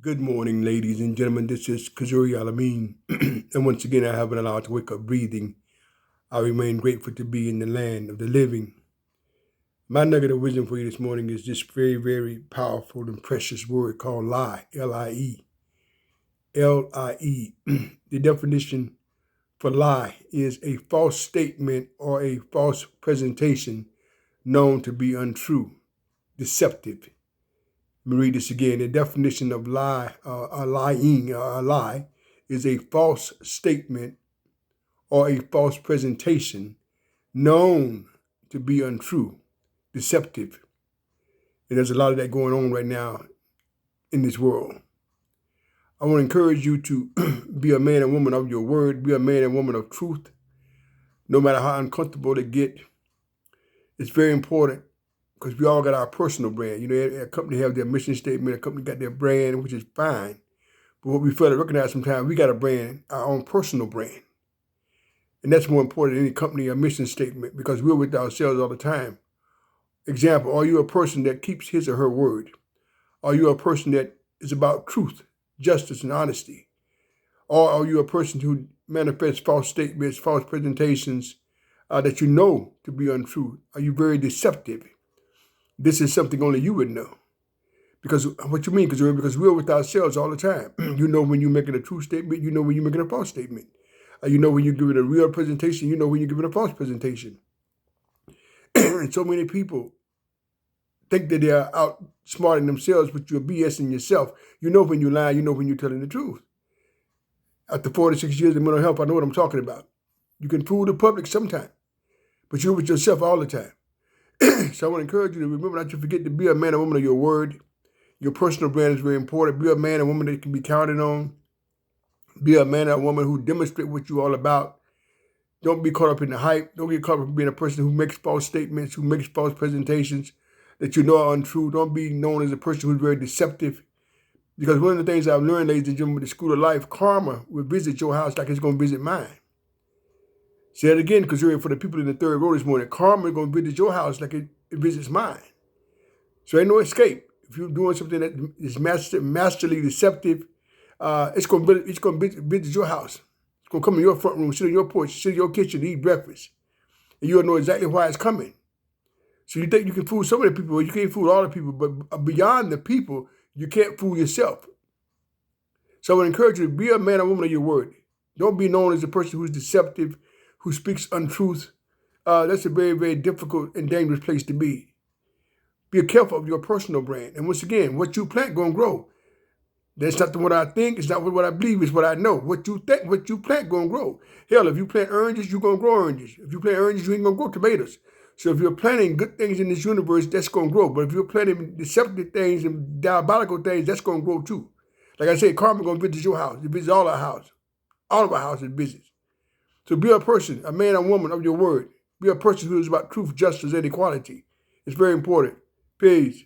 Good morning, ladies and gentlemen. This is Kazuri Alameen. And once again, I have been allowed to wake up breathing. I remain grateful to be in the land of the living. My nugget of wisdom for you this morning is this very, very powerful and precious word called lie, L-I-E. L-I-E. The definition for lie is a false statement or a false presentation known to be untrue, deceptive. Let me read this again. The definition of lie, lying, a lie, is a false statement or a false presentation known to be untrue, deceptive. And there's a lot of that going on right now in this world. I want to encourage you to be a man and woman of your word, be a man and woman of truth, no matter how uncomfortable it get. It's very important because we all got our personal brand. You know, a company have their mission statement, a company got their brand, which is fine. But what we fail to recognize sometimes, we got a brand, our own personal brand. And that's more important than any company or mission statement because we're with ourselves all the time. Example, are you a person that keeps his or her word? Are you a person that is about truth, justice, and honesty? Or are you a person who manifests false statements, false presentations that you know to be untrue? Are you very deceptive? This is something only you would know. Because what you mean, because we're with ourselves all the time. You know when you're making a true statement, you know when you're making a false statement. You know when you're giving a real presentation, you know when you're giving a false presentation. And so many people think that they're outsmarting themselves, but you're BSing yourself. You know when you lie, you know when you're telling the truth. After 46 years of mental health, I know what I'm talking about. You can fool the public sometimes, but you're with yourself all the time. So I want to encourage you to remember not to forget to be a man or woman of your word. Your personal brand is very important. Be a man or woman that can be counted on. Be a man or woman who demonstrate what you're all about. Don't be caught up in the hype. Don't get caught up in being a person who makes false statements, who makes false presentations that you know are untrue. Don't be known as a person who's very deceptive. Because one of the things I've learned, ladies and gentlemen, with the school of life, karma will visit your house like it's going to visit mine. Say it again, because you're for the people in the third row this morning. Karma is going to visit your house like it visits mine. So ain't no escape. If you're doing something that is masterly deceptive, it's going to visit your house. It's going to come in your front room, sit on your porch, sit in your kitchen, eat breakfast. And you'll know exactly why it's coming. So you think you can fool some of the people, you can't fool all the people, but beyond the people, you can't fool yourself. So I would encourage you to be a man or woman of your word. Don't be known as a person who's deceptive, who speaks untruth. That's a very, very difficult and dangerous place to be. Be careful of your personal brand. And once again, what you plant going to grow. That's not what I think. It's not what I believe. It's what I know. What you think, what you plant going to grow. Hell, if you plant oranges, you're going to grow oranges. If you plant oranges, you ain't going to grow tomatoes. So if you're planting good things in this universe, that's going to grow. But if you're planting deceptive things and diabolical things, that's going to grow too. Like I said, karma going to visit your house. It visits all our house. All of our houses visits. So be a person, a man or woman of your word. Be a person who is about truth, justice, and equality. It's very important. Peace.